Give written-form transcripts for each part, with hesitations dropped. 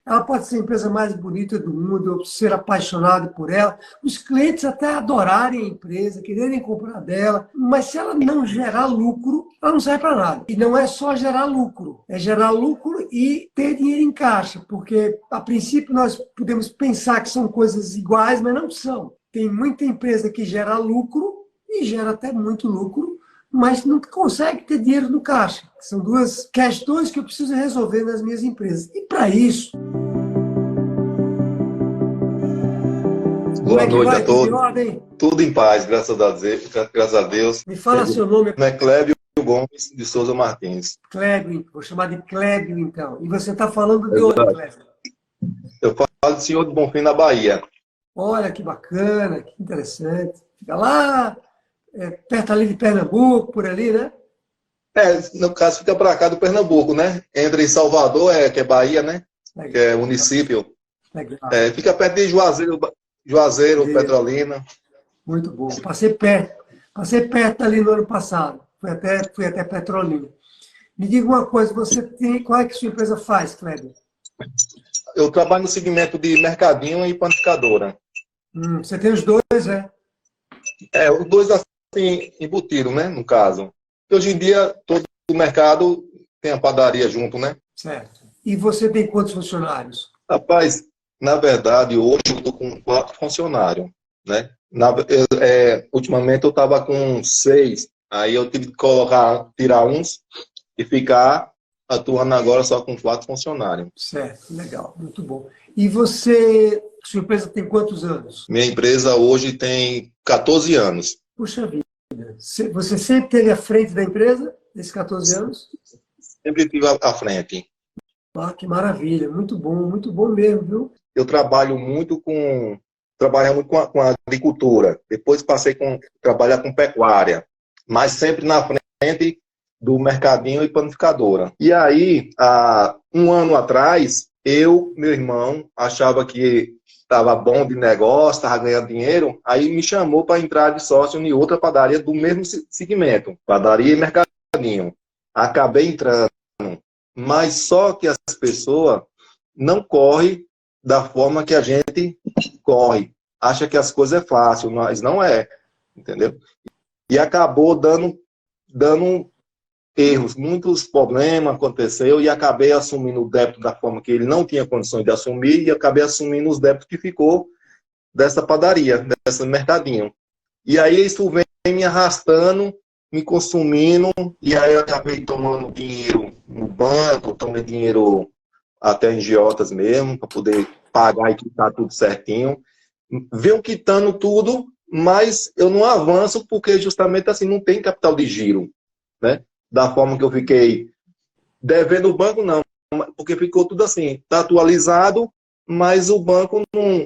ela pode ser a empresa mais bonita do mundo, eu ser apaixonado por ela, os clientes até adorarem a empresa, quererem comprar dela, mas se ela não gerar lucro, ela não serve para nada. E não é só gerar lucro, é gerar lucro e ter dinheiro em caixa, porque a princípio nós podemos pensar que são coisas iguais, mas não são. Tem muita empresa que gera lucro e gera até muito lucro, mas não consegue ter dinheiro no caixa. São duas questões que eu preciso resolver nas minhas empresas. E para isso, como Boa é que noite vai? a Tudo em todos. ordem? Tudo em paz, graças a Deus. Graças a Deus. Me fala seu nome. Meu nome é Clébio Gomes de Souza Martins. Clébio, vou chamar de Clébio então. E você está falando de onde, Exato. Clébio? Eu falo do senhor de Bonfim, na Bahia. Olha que bacana, que interessante. Fica lá, perto ali de Pernambuco, por ali, né? No caso, fica para cá do Pernambuco, né? Entra em Salvador, que é Bahia, né? Que Legal, é município. legal. Fica perto de Juazeiro, Petrolina. Muito bom. Passei perto ali no ano passado. Fui até Petrolina. Me diga uma coisa, qual é que sua empresa faz, Kleber? Eu trabalho no segmento de mercadinho e panificadora. Você tem os dois, é? Os dois assim, embutidos, né? No caso. Hoje em dia, todo o mercado tem a padaria junto, né? Certo. E você tem quantos funcionários? Rapaz, na verdade, hoje eu estou com 4 funcionários, né? Ultimamente eu estava com 6, aí eu tive que tirar uns e ficar atuando agora só com 4 funcionários. Certo, legal, muito bom. E sua empresa tem quantos anos? Minha empresa hoje tem 14 anos. Puxa vida, você sempre esteve à frente da empresa, nesses 14 anos? Sempre estive à frente. Ah, que maravilha, muito bom mesmo, viu? Eu trabalho muito com a agricultura. Depois passei a trabalhar com pecuária, mas sempre na frente do mercadinho e panificadora. E aí, há um ano atrás, meu irmão, achava que estava bom de negócio, estava ganhando dinheiro, aí me chamou para entrar de sócio em outra padaria do mesmo segmento, padaria e mercadinho. Acabei entrando, mas só que as pessoas não correm da forma que a gente corre. Acha que as coisas é fácil, mas não é, entendeu? E acabou dando erros, muitos problemas aconteceu e acabei assumindo o débito da forma que ele não tinha condições de assumir e acabei assumindo os débitos que ficou dessa padaria, desse mercadinho. E aí isso vem me arrastando, me consumindo, e aí eu acabei tomando dinheiro no banco, tomei dinheiro até em giotas mesmo, para poder pagar e quitar tudo certinho. Venho quitando tudo, mas eu não avanço porque justamente assim não tem capital de giro, né? Da forma que eu fiquei devendo o banco, não, porque ficou tudo assim, está atualizado, mas o banco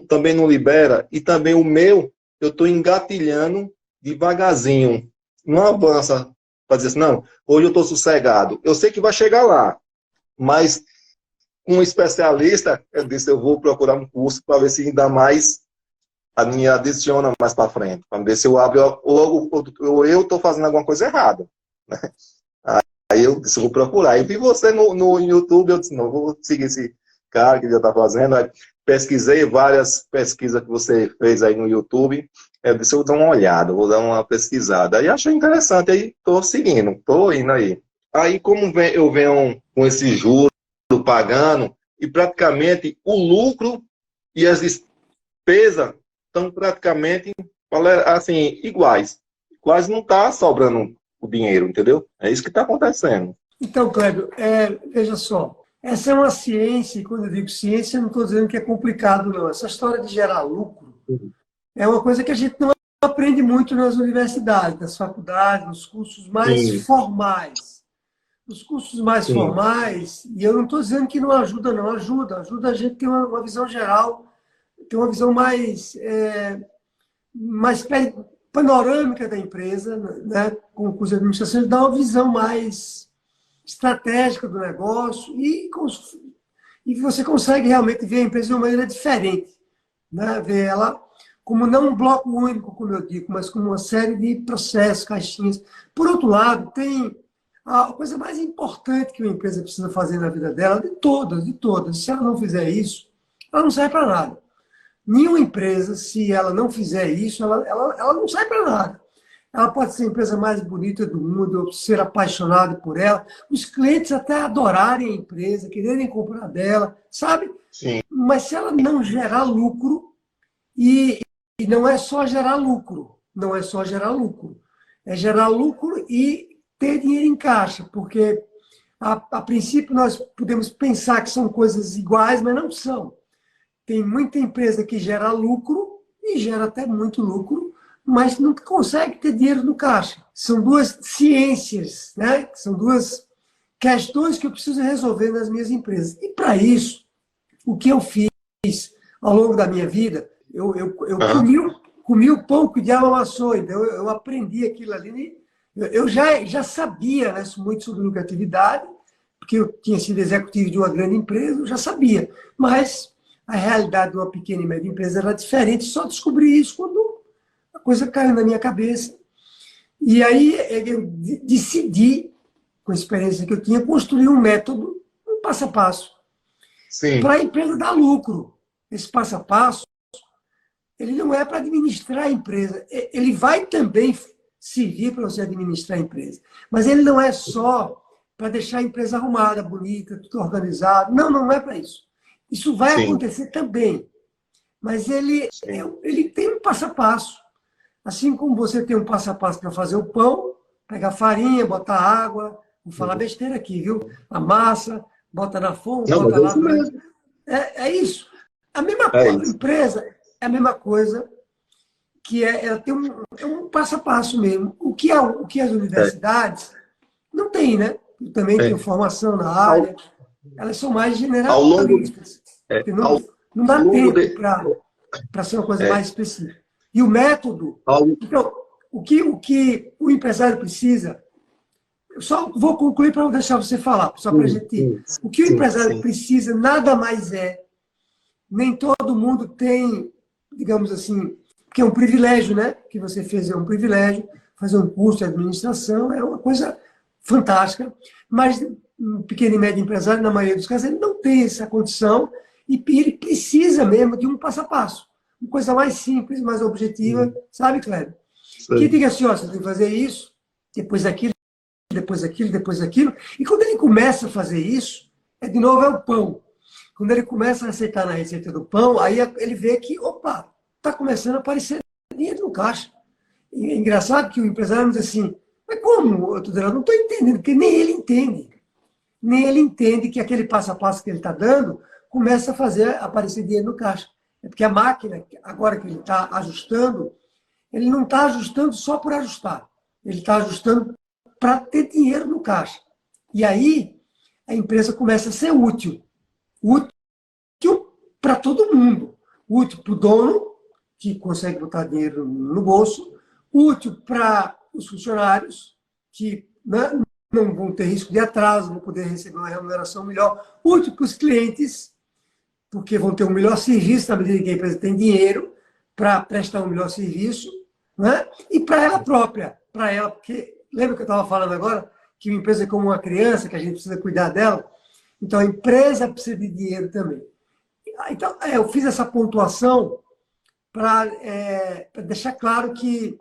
também não libera, e também o meu, eu estou engatilhando devagarzinho, não avança para dizer assim, não, hoje eu estou sossegado. Eu sei que vai chegar lá, mas com um especialista, eu disse, eu vou procurar um curso para ver se ainda mais a minha adiciona mais para frente, para ver se eu abro ou eu estou fazendo alguma coisa errada. Né? Aí eu disse, vou procurar. E vi você no YouTube, eu disse, não, vou seguir esse cara que já está fazendo. Aí pesquisei várias pesquisas que você fez aí no YouTube. Eu disse, eu vou dar uma olhada, vou dar uma pesquisada. Aí achei interessante, aí estou seguindo, estou indo aí. Aí como eu venho com esse juros pagando, e praticamente o lucro e as despesas estão praticamente assim, iguais. Quase não está sobrando o dinheiro, entendeu? É isso que está acontecendo. Então, Clébio, veja só, essa é uma ciência, e quando eu digo ciência, eu não estou dizendo que é complicado, não. Essa história de gerar lucro é uma coisa que a gente não aprende muito nas universidades, nas faculdades, nos cursos mais Sim, formais. Os cursos mais sim, formais, e eu não estou dizendo que não ajuda, não, ajuda a gente a ter uma visão geral, ter uma visão mais panorâmica da empresa, né, com o curso de administração, dá uma visão mais estratégica do negócio e você consegue realmente ver a empresa de uma maneira diferente, né, ver ela como não um bloco único, como eu digo, mas como uma série de processos, caixinhas. Por outro lado, tem A coisa mais importante que uma empresa precisa fazer na vida dela, de todas, se ela não fizer isso, ela não serve para nada. Nenhuma empresa, se ela não fizer isso, ela não serve para nada. Ela pode ser a empresa mais bonita do mundo, eu ser apaixonado por ela, os clientes até adorarem a empresa, quererem comprar dela, sabe? Sim. Mas se ela não gerar lucro, e não é só gerar lucro, não é só gerar lucro, é gerar lucro e ter dinheiro em caixa, porque a princípio nós podemos pensar que são coisas iguais, mas não são. Tem muita empresa que gera lucro, e gera até muito lucro, mas não consegue ter dinheiro no caixa. São duas ciências, né? São duas questões que eu preciso resolver nas minhas empresas. E para isso, o que eu fiz ao longo da minha vida, eu comi o pão que o diabo amassou, então eu aprendi aquilo ali. Eu já sabia, né, muito sobre lucratividade, porque eu tinha sido executivo de uma grande empresa, eu já sabia. Mas a realidade de uma pequena e média empresa era diferente, só descobri isso quando a coisa caiu na minha cabeça. E aí eu decidi, com a experiência que eu tinha, construir um método, um passo a passo, para a empresa dar lucro. Esse passo a passo, ele não é para administrar a empresa, ele vai também servir para você administrar a empresa, mas ele não é só para deixar a empresa arrumada, bonita, tudo organizado. Não, não é para isso. Isso vai acontecer também, mas ele tem um passo a passo. Assim como você tem um passo a passo para fazer o pão, pegar farinha, botar água, vou falar besteira aqui, viu? A massa, bota na forma, não, bota mas é lá. isso mesmo. É isso. A mesma coisa, a empresa é a mesma coisa, que ela tem um passo a passo mesmo. O que as universidades não têm, né? Eu também tenho formação na área, elas são mais generalistas. Não dá tempo para ser uma coisa mais específica. E o método. Então, o que o empresário precisa. Eu só vou concluir para não deixar você falar, só para a gente ir. O que o empresário precisa nada mais nem todo mundo tem, digamos assim, porque é um privilégio, né? Que você fez é um privilégio, fazer um curso de administração é uma coisa fantástica, mas um pequeno e médio empresário, na maioria dos casos, ele não tem essa condição e ele precisa mesmo de um passo a passo. Uma coisa mais simples, mais objetiva, sabe, Cléber? Que diga assim, ó, você tem que fazer isso, depois aquilo, depois aquilo, depois aquilo. E quando ele começa a fazer isso, de novo, é o pão. Quando ele começa a aceitar na receita do pão, aí ele vê que, opa, está começando a aparecer dinheiro no caixa. E é engraçado que o empresário diz assim, mas como? Eu não estou entendendo, porque nem ele entende. Nem ele entende que aquele passo a passo que ele está dando começa a fazer aparecer dinheiro no caixa. É porque a máquina, agora que ele está ajustando, ele não está ajustando só por ajustar. Ele está ajustando para ter dinheiro no caixa. E aí, a empresa começa a ser útil. Útil para todo mundo. Útil para o dono, que consegue botar dinheiro no bolso. Útil para os funcionários, que não vão ter risco de atraso, vão poder receber uma remuneração melhor. Útil para os clientes, porque vão ter um melhor serviço na medida que a empresa tem dinheiro para prestar um melhor serviço, né? E para ela própria, para ela, porque lembra que eu estava falando agora que uma empresa é como uma criança, que a gente precisa cuidar dela? Então a empresa precisa de dinheiro também. Então, eu fiz essa pontuação para deixar claro que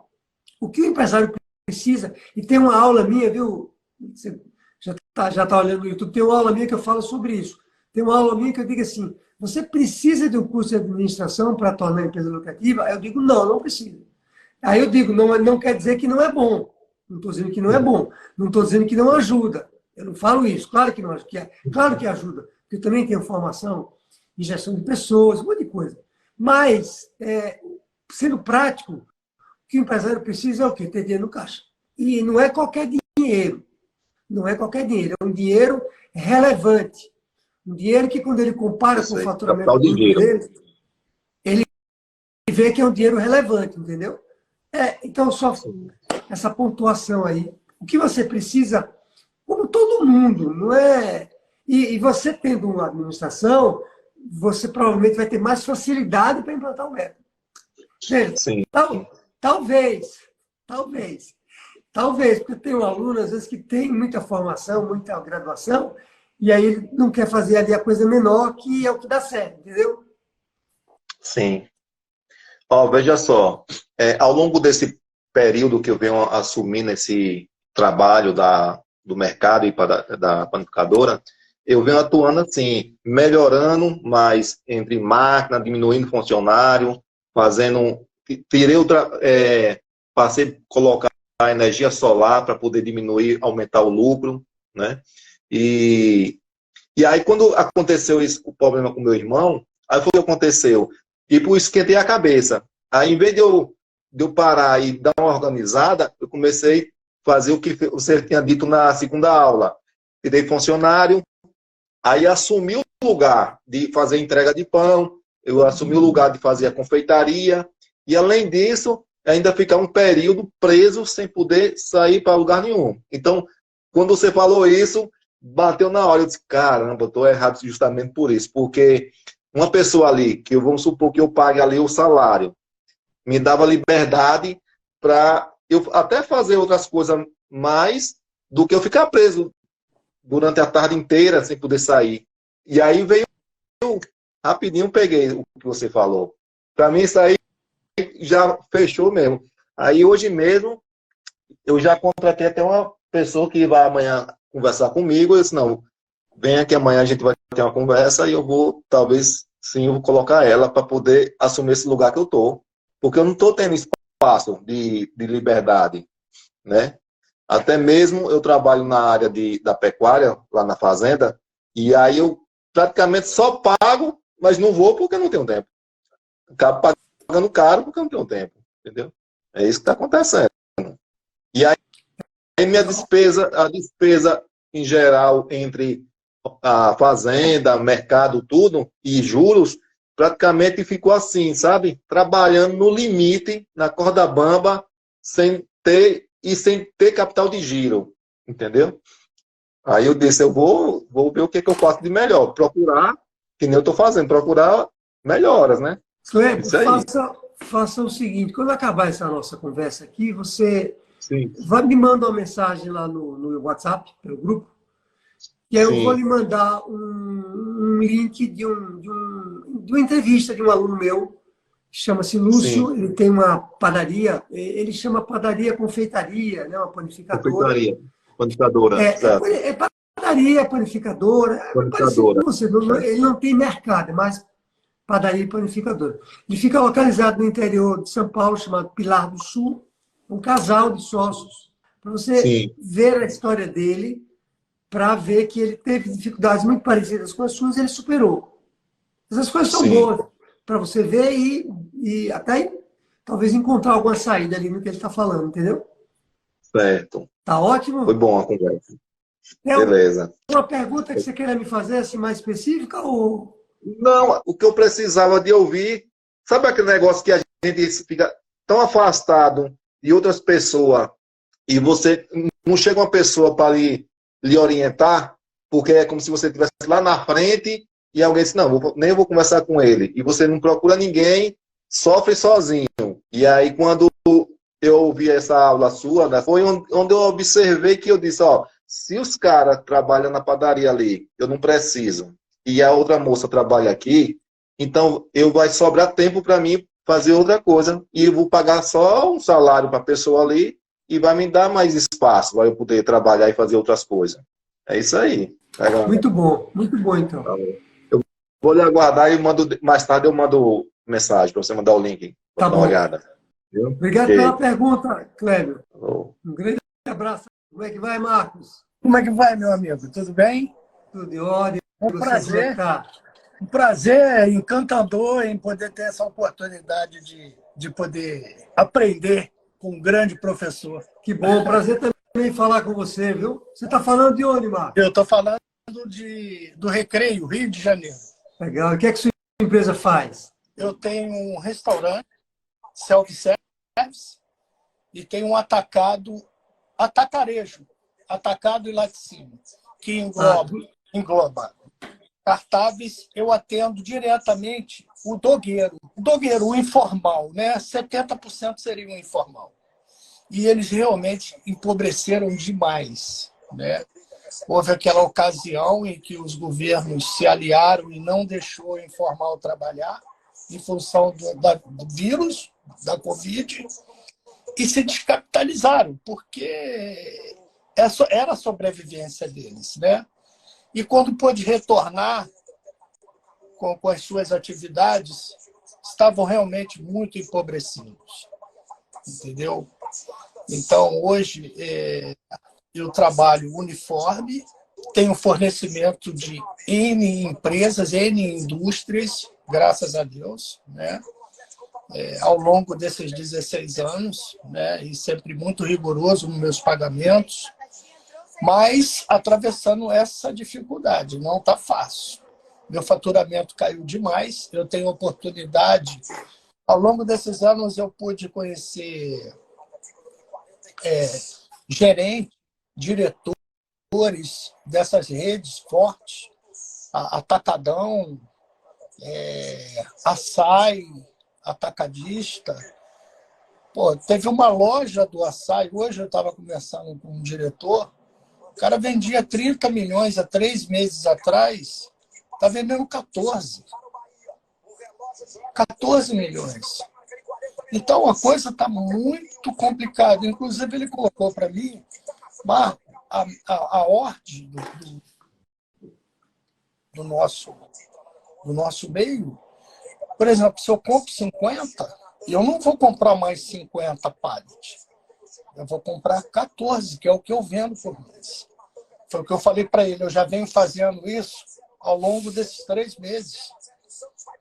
o que o empresário precisa, e tem uma aula minha, viu? Você já tá olhando no YouTube, tem uma aula minha que eu falo sobre isso. Tem uma aula minha que eu digo assim, você precisa de um curso de administração para tornar a empresa lucrativa? Aí eu digo, não precisa. Aí eu digo, não quer dizer que não é bom. Não estou dizendo que não é bom. Não estou dizendo que não ajuda. Eu não falo isso. Claro que não claro que ajuda. Porque eu também tenho formação em gestão de pessoas, um monte de coisa. Mas, sendo prático, o que o empresário precisa é o quê? Ter dinheiro no caixa. E não é qualquer dinheiro. Não é qualquer dinheiro. É um dinheiro relevante. Um dinheiro que, quando ele compara com o faturamento dele, ele vê que é um dinheiro relevante, entendeu? Então, só essa pontuação aí. O que você precisa, como todo mundo, não é... E você tendo uma administração, você provavelmente vai ter mais facilidade para implantar o método. Veja, talvez, Talvez, porque tem um aluno, às vezes, que tem muita formação, muita graduação, e aí ele não quer fazer ali a coisa menor, que é o que dá certo, entendeu? Sim. Ó, veja só, ao longo desse período que eu venho assumindo esse trabalho do mercado e da panificadora, eu venho atuando assim, melhorando mais entre máquina, diminuindo funcionário, fazendo. Tirei passei a colocar a energia solar para poder diminuir, aumentar o lucro, né? E, e aí, quando aconteceu isso, o problema com meu irmão, aí foi o que aconteceu. Tipo, esquentei a cabeça. Aí, em vez de eu parar e dar uma organizada, eu comecei a fazer o que você tinha dito na segunda aula. Tirei funcionário, aí assumi o lugar de fazer entrega de pão, eu assumi o lugar de fazer a confeitaria, e além disso, ainda ficar um período preso sem poder sair para lugar nenhum. Então, quando você falou isso, bateu na hora. Eu disse, caramba, eu estou errado justamente por isso. Porque uma pessoa ali, que vamos supor que eu pague ali o salário, me dava liberdade para eu até fazer outras coisas mais do que eu ficar preso durante a tarde inteira sem poder sair. E aí veio, rapidinho peguei o que você falou. Para mim, isso aí já fechou mesmo. Aí hoje mesmo, eu já contratei até uma pessoa que vai amanhã conversar comigo. Eu disse, não, vem aqui amanhã, a gente vai ter uma conversa e eu vou, talvez, sim, eu vou colocar ela para poder assumir esse lugar que eu estou. Porque eu não estou tendo espaço de liberdade, né? Até mesmo eu trabalho na área da pecuária, lá na fazenda, e aí eu praticamente só pago, mas não vou porque eu não tenho tempo. Acabo pagando caro porque eu não tenho tempo, entendeu? É isso que está acontecendo. E aí minha despesa, a despesa em geral entre a fazenda, mercado, tudo, e juros, praticamente ficou assim, sabe? Trabalhando no limite, na corda bamba, sem ter capital de giro, entendeu? Aí eu disse, eu vou ver o que eu faço de melhor. Procurar, que nem eu estou fazendo, procurar melhoras, né? Cleber, Isso aí. faça o seguinte, quando acabar essa nossa conversa aqui, você Sim, me manda uma mensagem lá no WhatsApp, pelo grupo, e aí eu vou lhe sim, mandar um link de uma entrevista de um aluno meu, chama-se sim. Lúcio, ele tem uma padaria, ele chama padaria confeitaria, né, uma panificadora. Confeitaria, panificadora, certo. É padaria, panificadora, é parecido com Panificadora, você, certo. ele não tem mercado, é mais padaria e panificadora. Ele fica localizado no interior de São Paulo, chamado Pilar do Sul, um casal de sócios, para você Sim, ver a história dele, para ver que ele teve dificuldades muito parecidas com as suas e ele superou. Essas coisas são sim, boas para você ver e até talvez encontrar alguma saída ali no que ele está falando, entendeu? certo. Tá Foi ótimo? bom a conversa. Tem Beleza. alguma pergunta que você queira me fazer assim, mais específica? Ou... Não, o que eu precisava de ouvir, sabe aquele negócio que a gente fica tão afastado de outras pessoas e você não chega uma pessoa para lhe orientar, porque é como se você estivesse lá na frente e alguém disse, não, nem vou conversar com ele. E você não procura ninguém, sofre sozinho. E aí, quando eu ouvi essa aula sua, né, foi onde eu observei que eu disse, ó, se os caras trabalham na padaria ali, eu não preciso, e a outra moça trabalha aqui, então eu vai sobrar tempo para mim fazer outra coisa e eu vou pagar só um salário para a pessoa ali e vai me dar mais espaço para eu poder trabalhar e fazer outras coisas. É isso aí. muito bom então. Eu vou lhe aguardar e mando mais tarde eu mando mensagem para você mandar o link para Tá dar uma bom. olhada. Viu? Obrigado pela Ok. pergunta, Cléber. Falou. Um grande abraço. Como é que vai, Marcos? Como é que vai, meu amigo? Tudo bem? Tudo em ordem? É E você, como é que tá? um prazer encantador em poder ter essa oportunidade de poder aprender com um grande professor. Que bom, prazer também falar com você, viu? Você está falando de onde, Marcos? Eu estou falando do Recreio, Rio de Janeiro. Legal. O que é que sua empresa faz? Eu tenho um restaurante, self-service, e tenho um atacarejo, atacado e laticínio, que engloba cartáveis. Eu atendo diretamente o dogueiro, o informal, né? 70% seria o informal. e eles realmente empobreceram demais, né? Houve aquela ocasião em que os governos se aliaram e não deixou o informal trabalhar em função do vírus, da Covid, e se descapitalizaram, porque era a sobrevivência deles, né? E quando pôde retornar com as suas atividades, estavam realmente muito empobrecidos, entendeu? Então, hoje, eu trabalho uniforme, tenho fornecimento de N empresas, N indústrias, graças a Deus, né? Ao longo desses 16 anos, né? E sempre muito rigoroso nos meus pagamentos, mas atravessando essa dificuldade, não está fácil. Meu faturamento caiu demais, eu tenho oportunidade. Ao longo desses anos, eu pude conhecer gerentes, diretores dessas redes fortes, Atacadão, Açaí, Atacadista. Pô, teve uma loja do Açaí, hoje eu estava conversando com um diretor, o cara vendia 30 milhões há 3 meses atrás, está vendendo 14. 14 milhões. Então, a coisa está muito complicada. Inclusive, ele colocou para mim, Marco, a ordem do nosso meio. Por exemplo, se eu compro 50, eu não vou comprar mais 50 pallets. Eu vou comprar 14, que é o que eu vendo por mês. Foi o que eu falei para ele. Eu já venho fazendo isso ao longo desses 3 meses.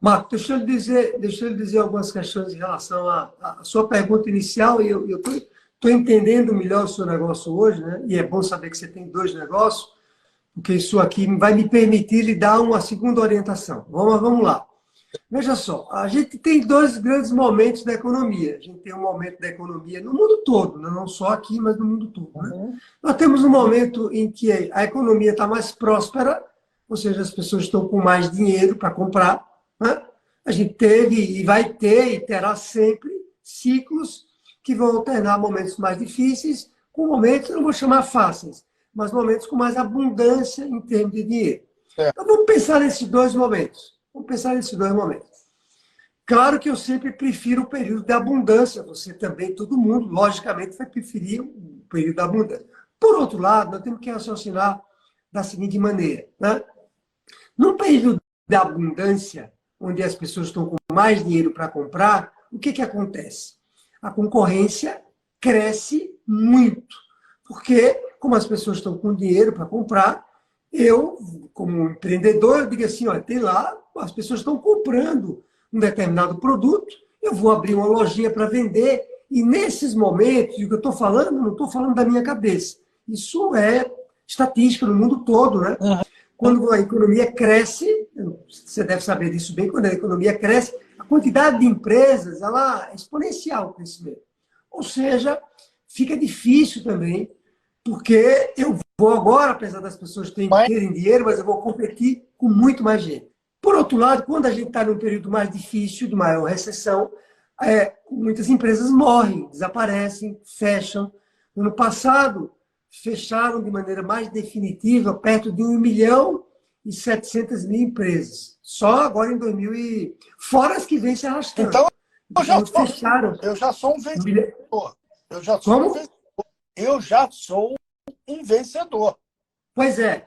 Marco, deixa eu lhe dizer algumas questões em relação à sua pergunta inicial, e eu estou entendendo melhor o seu negócio hoje, né? E é bom saber que você tem 2 negócios, porque isso aqui vai me permitir lhe dar uma segunda orientação. Vamos lá. Veja só, a gente tem 2 grandes momentos da economia. A gente tem um momento da economia no mundo todo, não só aqui, mas no mundo todo. Né? Nós temos um momento em que a economia está mais próspera, ou seja, as pessoas estão com mais dinheiro para comprar. Né? A gente teve e vai ter e terá sempre ciclos que vão alternar momentos mais difíceis com momentos, não vou chamar fáceis, mas momentos com mais abundância em termos de dinheiro. Então vamos pensar nesses 2 momentos. Claro que eu sempre prefiro o período de abundância. Você também, todo mundo, logicamente, vai preferir o período da abundância. Por outro lado, nós temos que raciocinar da seguinte maneira. Né? Num período de abundância, onde as pessoas estão com mais dinheiro para comprar, o que acontece? A concorrência cresce muito. Porque, como as pessoas estão com dinheiro para comprar, eu, como empreendedor, eu digo assim, olha, tem lá, as pessoas estão comprando um determinado produto, eu vou abrir uma lojinha para vender, e nesses momentos, e o que eu estou falando, não estou falando da minha cabeça. Isso é estatística no mundo todo, né? Quando a economia cresce, você deve saber disso bem, quando a economia cresce, a quantidade de empresas, ela é exponencial o crescimento. Ou seja, fica difícil também, porque eu vou agora, apesar das pessoas terem dinheiro, mas eu vou competir com muito mais gente. Por outro lado, quando a gente está num período mais difícil, de maior recessão, muitas empresas morrem, desaparecem, fecham. No ano passado, fecharam de maneira mais definitiva perto de 1.700.000 empresas. Só agora em 2000 e... Fora as que vêm se arrastando. Então, fecharam. Eu já sou um vencedor. Como? Eu já sou um vencedor. Pois é.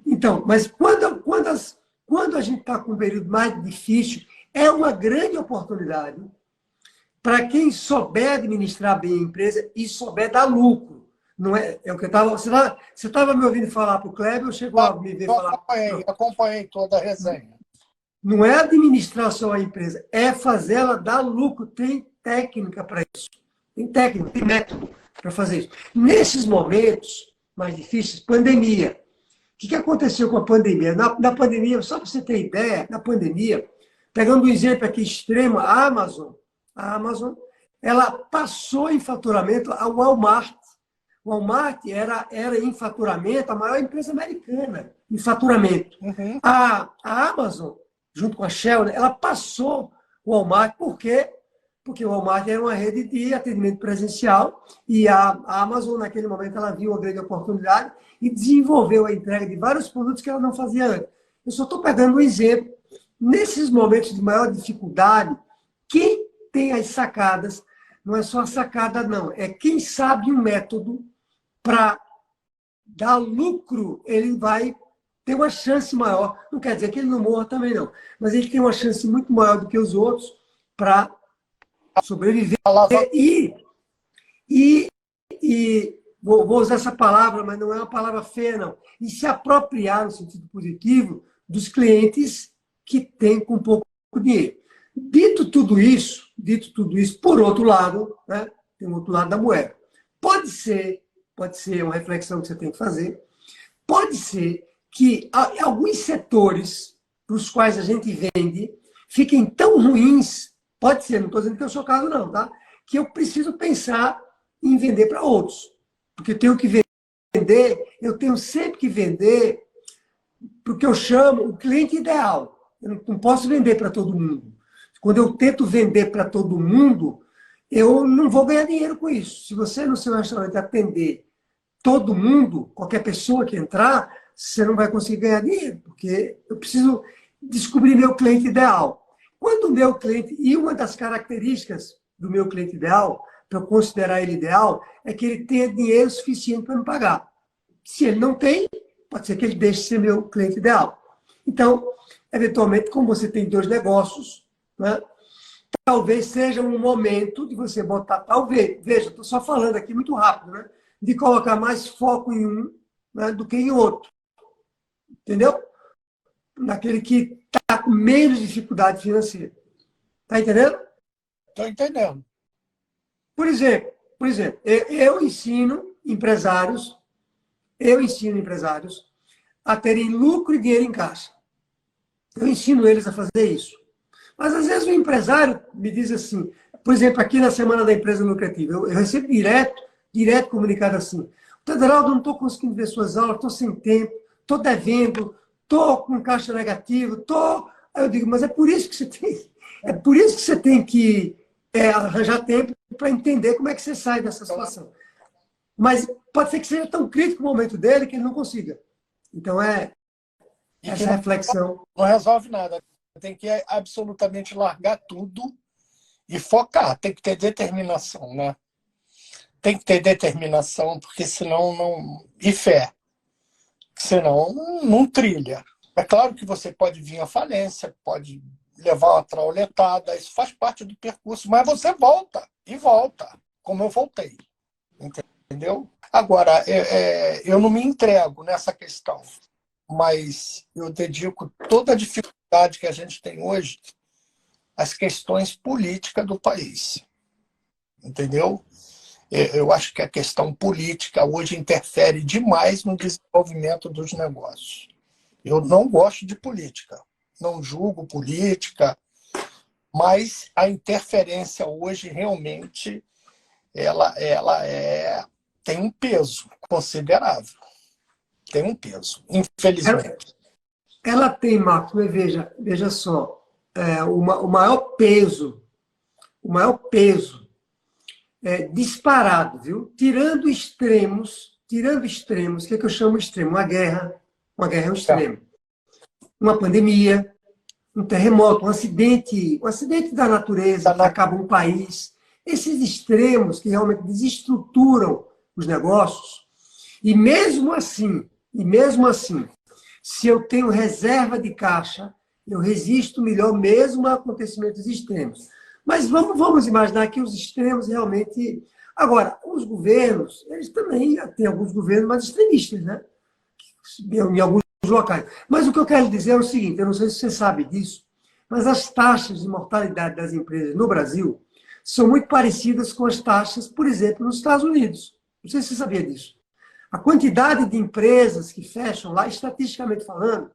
Então, mas quando a gente está com um período mais difícil, é uma grande oportunidade para quem souber administrar bem a empresa e souber dar lucro. Não é o que eu estava. Você estava me ouvindo falar para o Kleber ou chegou a me ver falar? Acompanhei toda a resenha. Não é administrar só a empresa, é fazer ela dar lucro. Tem técnica para isso. Tem técnica, tem método para fazer isso. Nesses momentos mais difíceis, pandemia. O que aconteceu com a pandemia? Na pandemia, só para você ter ideia, na pandemia, pegando um exemplo aqui extremo, a Amazon, ela passou em faturamento ao Walmart. O Walmart era em faturamento a maior empresa americana em faturamento. A Amazon, junto com a Shell, ela passou o Walmart. Por quê? porque o Walmart era uma rede de atendimento presencial e a Amazon, naquele momento, ela viu uma grande oportunidade e desenvolveu a entrega de vários produtos que ela não fazia antes. Eu só estou pegando um exemplo. Nesses momentos de maior dificuldade, quem tem as sacadas, não é só a sacada, não, é quem sabe um método para dar lucro, ele vai ter uma chance maior. Não quer dizer que ele não morra também, não, mas ele tem uma chance muito maior do que os outros para sobreviver. E vou usar essa palavra, mas não é uma palavra feia, não. E se apropriar, no sentido positivo, dos clientes que têm com pouco dinheiro. Dito tudo isso, por outro lado, né, tem um outro lado da moeda. Pode ser uma reflexão que você tem que fazer, pode ser que alguns setores para os quais a gente vende fiquem tão ruins, pode ser, não estou dizendo que eu sou o caso não, tá? Que eu preciso pensar em vender para outros. Porque eu tenho que vender, eu tenho sempre que vender para o que eu chamo o cliente ideal. Eu não posso vender para todo mundo. Quando eu tento vender para todo mundo, eu não vou ganhar dinheiro com isso. Se você no seu restaurante atender todo mundo, qualquer pessoa que entrar, você não vai conseguir ganhar dinheiro, porque eu preciso descobrir meu cliente ideal. Quando o meu cliente, e uma das características do meu cliente ideal, para eu considerar ele ideal, é que ele tenha dinheiro suficiente para me pagar. Se ele não tem, pode ser que ele deixe de ser meu cliente ideal. Então, eventualmente, como você tem dois negócios, né, talvez seja um momento de você botar, talvez, veja, estou só falando aqui muito rápido, né, de colocar mais foco em um, né, do que em outro. Entendeu? Naquele que está com menos dificuldade financeira. Está entendendo? Estou entendendo. Por exemplo, eu ensino empresários a terem lucro e dinheiro em caixa. Eu ensino eles a fazer isso. Mas, às vezes, o empresário me diz assim, por exemplo, aqui na Semana da Empresa Lucrativa, eu recebo direto comunicado assim, Teodraldo, não estou conseguindo ver suas aulas, estou sem tempo, estou devendo, estou com caixa negativo, estou... Aí eu digo, mas é por isso que você tem que arranjar tempo para entender como é que você sai dessa situação. Mas pode ser que seja tão crítico o momento dele que ele não consiga. Então, essa reflexão. Não resolve nada. Tem que absolutamente largar tudo e focar. Tem que ter determinação, né? Tem que ter determinação, porque senão não... E fé. Senão não trilha. É claro que você pode vir à falência, pode levar uma trauletada, isso faz parte do percurso, mas você volta, e volta, como eu voltei. Entendeu? Agora, eu não me entrego nessa questão, mas eu dedico toda a dificuldade que a gente tem hoje às questões políticas do país. Entendeu? Eu acho que a questão política hoje interfere demais no desenvolvimento dos negócios. Eu não gosto de política, não julgo política, mas a interferência hoje realmente ela tem um peso considerável. Tem um peso, infelizmente. Ela tem, Marcos, mas veja só, o maior peso disparado, viu? Tirando extremos, o que é que eu chamo de extremo? Uma guerra é um extremo. Uma pandemia, um terremoto, um acidente da natureza que acaba um país. Esses extremos que realmente desestruturam os negócios. E mesmo assim, se eu tenho reserva de caixa, eu resisto melhor mesmo a acontecimentos extremos. Mas vamos imaginar que os extremos realmente... Agora, os governos, eles também têm alguns governos mais extremistas, né? Em alguns locais. Mas o que eu quero dizer é o seguinte, eu não sei se você sabe disso, mas as taxas de mortalidade das empresas no Brasil são muito parecidas com as taxas, por exemplo, nos Estados Unidos. Não sei se você sabia disso. A quantidade de empresas que fecham lá, estatisticamente falando,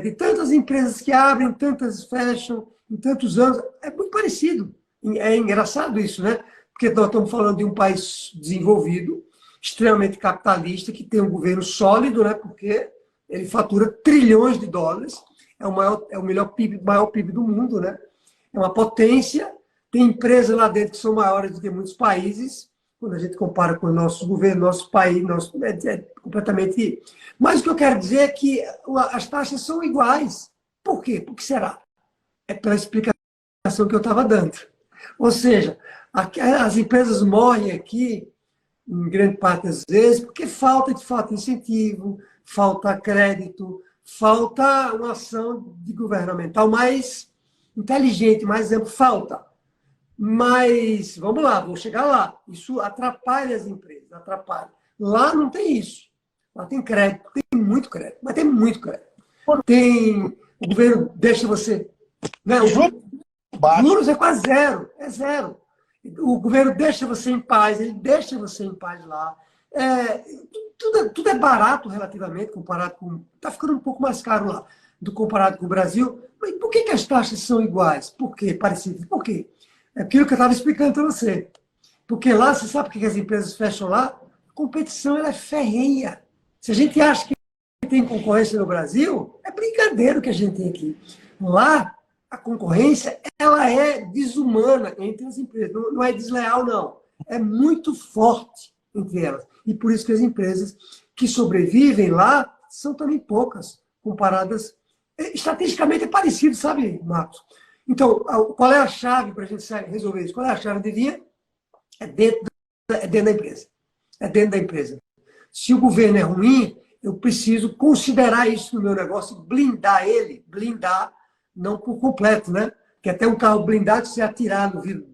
de tantas empresas que abrem, tantas fecham, em tantos anos, é muito parecido. É engraçado isso, né? Porque nós estamos falando de um país desenvolvido, extremamente capitalista, que tem um governo sólido, né? Porque ele fatura trilhões de dólares, é o maior PIB do mundo, né? É uma potência, Tem empresas lá dentro que são maiores do que muitos países, quando a gente compara com o nosso governo, nosso país, é completamente... Mas o que eu quero dizer é que as taxas são iguais. Por quê? Por que será? É pela explicação que eu estava dando. Ou seja, as empresas morrem aqui, em grande parte das vezes, porque falta incentivo, falta crédito, falta uma ação governamental mais inteligente, mais ampla, falta. Mas, vamos lá, vou chegar lá. Isso atrapalha as empresas, atrapalha. Lá não tem isso. Lá tem crédito, tem muito crédito, mas tem muito crédito. Tem, o governo deixa você... Né, juros é quase zero, é zero. O governo deixa você em paz, ele deixa você em paz lá. Tudo é barato relativamente, comparado com... Está ficando um pouco mais caro lá, comparado com o Brasil. Mas por que as taxas são iguais? Por quê? Parecidas? Por quê? É aquilo que eu estava explicando para você. Porque lá, você sabe por que as empresas fecham lá? A competição ela é ferrenha. Se a gente acha que tem concorrência no Brasil, é brincadeira o que a gente tem aqui. Lá, a concorrência ela é desumana entre as empresas. Não é desleal, não. É muito forte entre elas. E por isso que as empresas que sobrevivem lá são também poucas, comparadas... Estatisticamente é parecido, sabe, Marcos? Então, qual é a chave para a gente resolver isso? Qual é a chave? Devia? É dentro da empresa. É dentro da empresa. Se o governo é ruim, eu preciso considerar isso no meu negócio, blindar ele, blindar, não por completo, né? Porque até um carro blindado, se você atirar no vidro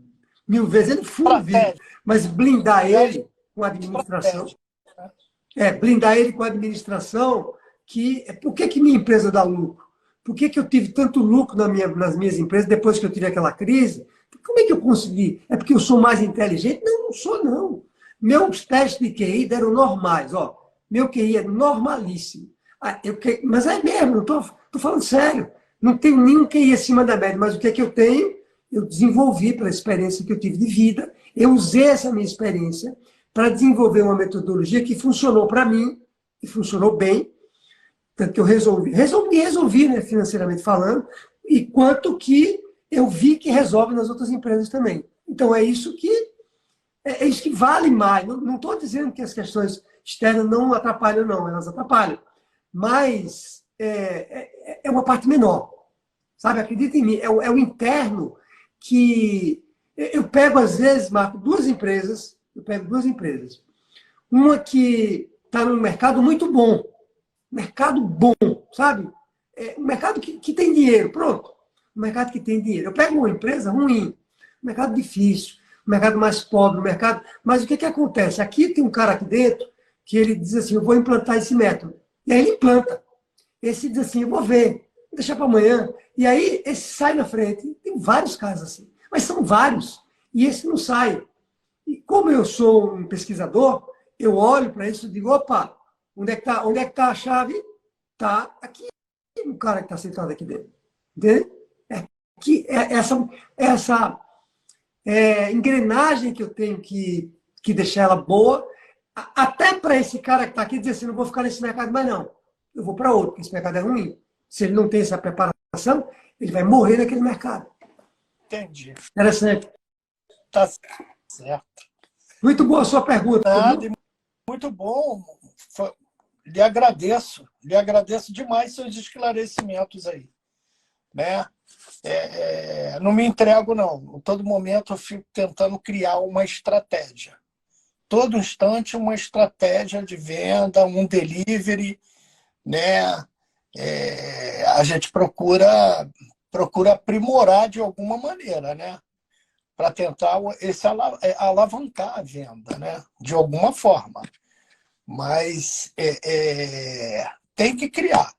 1000 vezes, ele fura o vidro. Mas blindar ele com a administração. Blindar ele com a administração, por que minha empresa dá lucro? Por que eu tive tanto lucro nas minhas empresas depois que eu tive aquela crise? Como é que eu consegui? É porque eu sou mais inteligente? Não, não sou, não. Meus testes de QI deram normais. Ó, meu QI é normalíssimo. Mas é mesmo, não estou falando sério. Não tenho nenhum QI acima da média, mas o que é que eu tenho? Eu desenvolvi pela experiência que eu tive de vida. Eu usei essa minha experiência para desenvolver uma metodologia que funcionou para mim, e funcionou bem. Tanto que eu resolvi, né, financeiramente falando, e quanto que eu vi que resolve nas outras empresas também. Então, é isso que vale mais. Não estou dizendo que as questões externas não atrapalham, não. Elas atrapalham. Mas é uma parte menor. Sabe? Acredita em mim. É o interno que... Eu pego, às vezes, Marco, duas empresas. Uma que está num mercado muito bom. Mercado bom, sabe? Um mercado que tem dinheiro, pronto. Um mercado que tem dinheiro. Eu pego uma empresa ruim, um mercado difícil, um mercado mais pobre, um mercado... Mas o que acontece? Aqui tem um cara aqui dentro que ele diz assim, eu vou implantar esse método. E aí ele implanta. Esse diz assim, eu vou ver, vou deixar para amanhã. E aí esse sai na frente. Tem vários casos assim, mas são vários. E esse não sai. E como eu sou um pesquisador, eu olho para isso e digo, opa, onde é que tá a chave? Está aqui, o cara que está sentado aqui dentro. Entendeu? Essa engrenagem que eu tenho que deixar ela boa, até para esse cara que está aqui dizer assim, não vou ficar nesse mercado mais não. Eu vou para outro, porque esse mercado é ruim. Se ele não tem essa preparação, ele vai morrer naquele mercado. Entendi. Interessante. Tá certo. Muito boa a sua pergunta. Muito bom. Lhe agradeço demais seus esclarecimentos aí. Né? Não me entrego, não. A todo momento eu fico tentando criar uma estratégia. Todo instante uma estratégia de venda, um delivery, né? A gente procura aprimorar de alguma maneira, né? Para tentar alavancar a venda, né? De alguma forma. Mas tem que criar.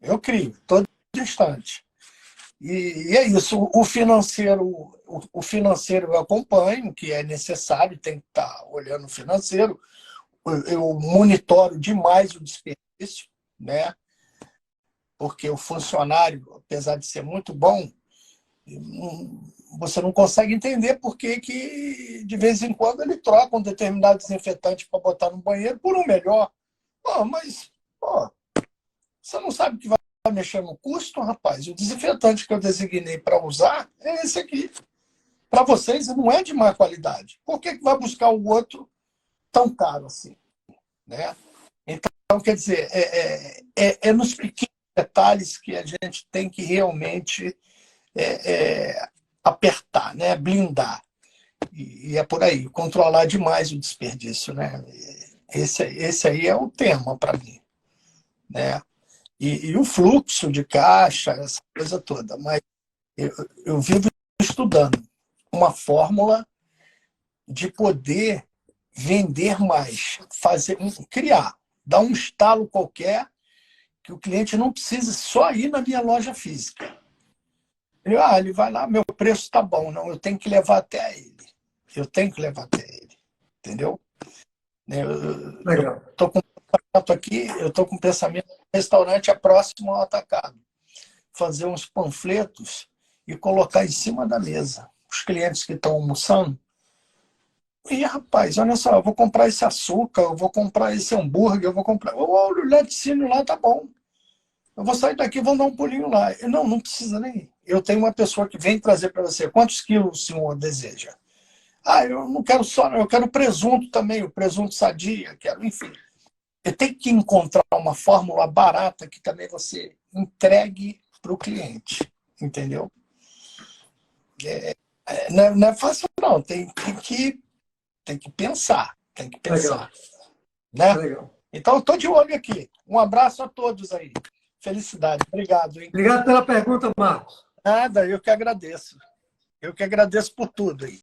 Eu crio, todo instante. E é isso. O financeiro eu acompanho, que é necessário, tem que estar olhando o financeiro. Eu monitoro demais o desperdício, né? Porque o funcionário, apesar de ser muito bom, você não consegue entender por que de vez em quando ele troca um determinado desinfetante para botar no banheiro por um melhor. Mas você não sabe que vai mexer no custo, rapaz? O desinfetante que eu designei para usar é esse aqui. para vocês não é de má qualidade. Por que vai buscar o outro tão caro assim? Né? Então, quer dizer, é nos pequenos detalhes que a gente tem que realmente apertar, né? Blindar. E é por aí, controlar demais o desperdício. Né? Esse aí é o tema para mim. Né? E o fluxo de caixa, essa coisa toda. Mas eu vivo estudando uma fórmula de poder vender mais, criar, dar um estalo qualquer que o cliente não precise só ir na minha loja física. Ele vai lá, meu preço está bom. Não, eu tenho que levar até ele. Eu tenho que levar até ele. Entendeu? Legal. Eu estou com um pensamento aqui, eu estou com um pensamento no restaurante é próximo ao atacado. Fazer uns panfletos e colocar em cima da mesa. Os clientes que estão almoçando. E, rapaz, olha só, eu vou comprar esse açúcar, eu vou comprar esse hambúrguer, eu vou comprar. O laticínio lá tá bom. Eu vou sair daqui e vou dar um pulinho lá. Não precisa nem ir. Eu tenho uma pessoa que vem trazer para você. Quantos quilos o senhor deseja? Eu não quero só, eu quero presunto também, o presunto sadia, quero, enfim. Eu tenho que encontrar uma fórmula barata que também você entregue para o cliente, entendeu? Não é fácil, não. Tem que pensar, Legal. né? Legal. Então, eu estou de olho aqui. Um abraço a todos aí. Felicidade. Obrigado, hein? Obrigado pela pergunta, Marcos. Nada, eu que agradeço. Eu que agradeço por tudo aí.